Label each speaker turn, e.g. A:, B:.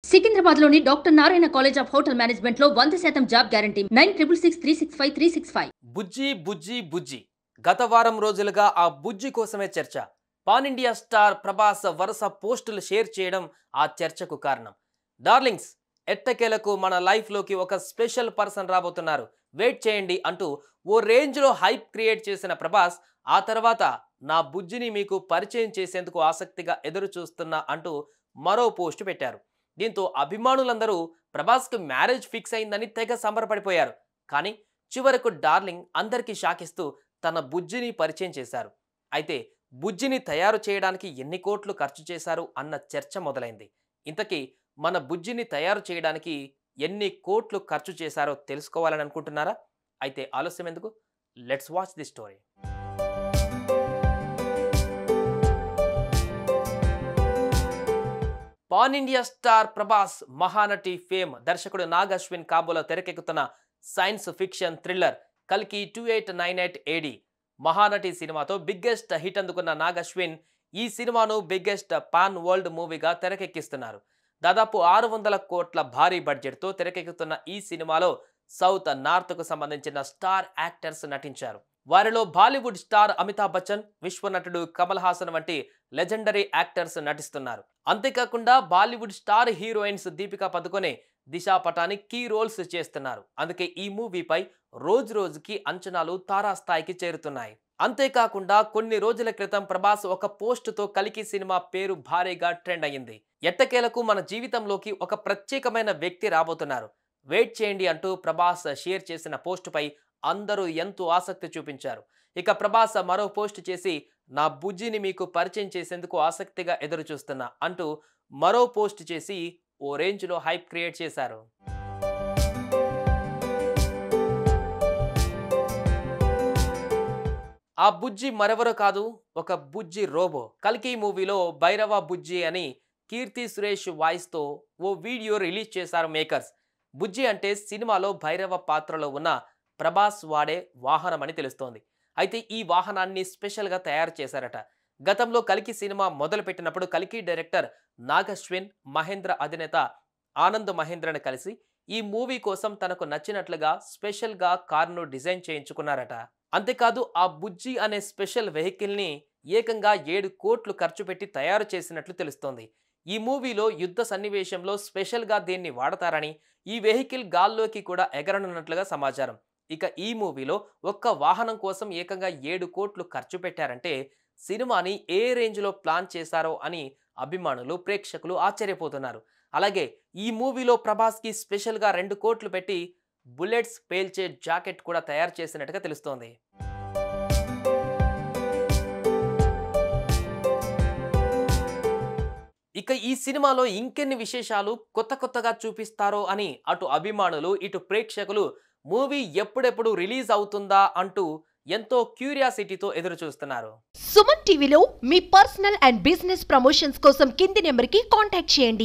A: సికింద్రాబాద్లోని doctor Narayana college of hotel మేనేజ్మెంట్లో 100% job guarantee 966365
B: బుజ్జి బుజ్జి బుజ్జి గత వారం రోజులుగా ఆ బుజ్జి కోసమే చర్చ. పాన్ ఇండియా స్టార్ ప్రభాస్ వరుస పోస్టులు షేర్ చేయడం ఆ చర్చకు కారణం. డార్లింగ్స్, ఎట్టకేలకు మన లైఫ్లోకి ఒక స్పెషల్ పర్సన్ రాబోతున్నారు, వెయిట్ చేయండి అంటూ ఓ రేంజ్లో హైప్ క్రియేట్ చేసిన ప్రభాస్ ఆ తర్వాత నా బుజ్జిని మీకు పరిచయం చేసేందుకు ఆసక్తిగా ఎదురు చూస్తున్నా అంటూ మరో పోస్ట్ పెట్టారు. దీంతో అభిమానులందరూ ప్రభాస్కి మ్యారేజ్ ఫిక్స్ అయిందని తెగ సంబరపడిపోయారు. కానీ చివరకు డార్లింగ్ అందరికీ షాకిస్తూ తన బుజ్జిని పరిచయం చేశారు. అయితే బుజ్జిని తయారు చేయడానికి ఎన్ని కోట్లు ఖర్చు చేశారు అన్న చర్చ మొదలైంది. ఇంతకీ మన బుజ్జిని తయారు చేయడానికి ఎన్ని కోట్లు ఖర్చు చేశారో తెలుసుకోవాలని అనుకుంటున్నారా? అయితే ఆలస్యం ఎందుకు, let's watch the story. Pan India star Prabhas Mahanati fame దర్శకుడు నాగ్ అశ్విన్ కాబోలో తెరకెక్కుతున్న సైన్స్ ఫిక్షన్ థ్రిల్లర్ కల్కి 2898 AD మహానటి సినిమాతో బిగ్గెస్ట్ హిట్ అందుకున్న నాగ్ అశ్విన్ ఈ సినిమాను బిగ్గెస్ట్ పాన్ వరల్డ్ మూవీగా తెరకెక్కిస్తున్నారు. దాదాపు 600 కోట్ల భారీ బడ్జెట్తో తెరకెక్కుతున్న ఈ సినిమాలో సౌత్ నార్త్కు సంబంధించిన స్టార్ యాక్టర్స్ నటించారు. వారిలో బాలీవుడ్ స్టార్ అమితాబ్ బచ్చన్, విశ్వనటుడు కమల్ హాసన్ వంటి లెజెండరీ యాక్టర్స్ నటిస్తున్నారు. అంతేకాకుండా Bollywood star heroines Deepika Padukone, Disha Patani key roles చేస్తున్నారు. అందుకే ఈ మూవీపై రోజు రోజుకి అంచనాలు తారాస్థాయికి చేరుతున్నాయి. అంతేకాకుండా కొన్ని రోజుల క్రితం ప్రభాస్ ఒక పోస్టుతో కల్కి సినిమా పేరు భారీగా ట్రెండ్ అయ్యింది. ఎట్టకేలకు మన జీవితంలోకి ఒక ప్రత్యేకమైన వ్యక్తి రాబోతున్నారు, వెయిట్ చేయండి అంటూ ప్రభాస్ షేర్ చేసిన పోస్టుపై అందరూ ఎంతో ఆసక్తి చూపించారు. ఇక ప్రభాస్ మరో పోస్ట్ చేసి నా బుజ్జిని మీకు పరిచయం చేసేందుకు ఆసక్తిగా ఎదురు చూస్తున్నా అంటూ మరో పోస్ట్ చేసి ఓ రేంజ్లో హైప్ క్రియేట్ చేశారు. ఆ బుజ్జి మరెవరో కాదు, ఒక బుజ్జి రోబో. కల్కి మూవీలో భైరవ బుజ్జి అని కీర్తి సురేష్ వాయిస్తో ఓ వీడియో రిలీజ్ చేశారు మేకర్స్. బుజ్జి అంటే సినిమాలో భైరవ పాత్రలో ఉన్న ప్రభాస్ వాడే వాహనం అని తెలుస్తోంది. అయితే ఈ వాహనాన్ని స్పెషల్గా తయారు చేశారట. గతంలో కల్కి సినిమా మొదలుపెట్టినప్పుడు కల్కి డైరెక్టర్ నాగ్ అశ్విన్, మహేంద్ర అధినేత ఆనంద్ మహేంద్రను కలిసి ఈ మూవీ కోసం తనకు నచ్చినట్లుగా స్పెషల్గా కారును డిజైన్ చేయించుకున్నారట. అంతేకాదు ఆ బుజ్జి అనే స్పెషల్ వెహికల్ని ఏకంగా 7 కోట్లు ఖర్చు పెట్టి తయారు చేసినట్లు తెలుస్తోంది. ఈ మూవీలో యుద్ధ సన్నివేశంలో స్పెషల్గా దీన్ని వాడతారని, ఈ వెహికల్ గాల్లోకి కూడా ఎగరనున్నట్లుగా సమాచారం. ఇక ఈ మూవీలో ఒక్క వాహనం కోసం ఏకంగా 7 కోట్లు ఖర్చు పెట్టారంటే సినిమాని ఏ రేంజ్లో ప్లాన్ చేశారో అని అభిమానులు, ప్రేక్షకులు ఆశ్చర్యపోతున్నారు. అలాగే ఈ మూవీలో ప్రభాస్కి స్పెషల్గా 2 కోట్లు పెట్టి బుల్లెట్స్ పేల్చే జాకెట్ కూడా తయారు చేసినట్టుగా తెలుస్తోంది. ఇక ఈ సినిమాలో ఇంకెన్ని విశేషాలు కొత్తగా చూపిస్తారో అని అటు అభిమానులు, ఇటు ప్రేక్షకులు మూవీ ఎప్పుడెప్పుడు రిలీజ్ అవుతుందా అంటూ ఎంతో క్యూరియాసిటీతో ఎదురు చూస్తున్నారు.
C: సుమన్ టీవీలో మీ పర్సనల్ అండ్ బిజినెస్ ప్రమోషన్స్ కోసం కింది నెంబర్కి కాంటాక్ట్ చేయండి.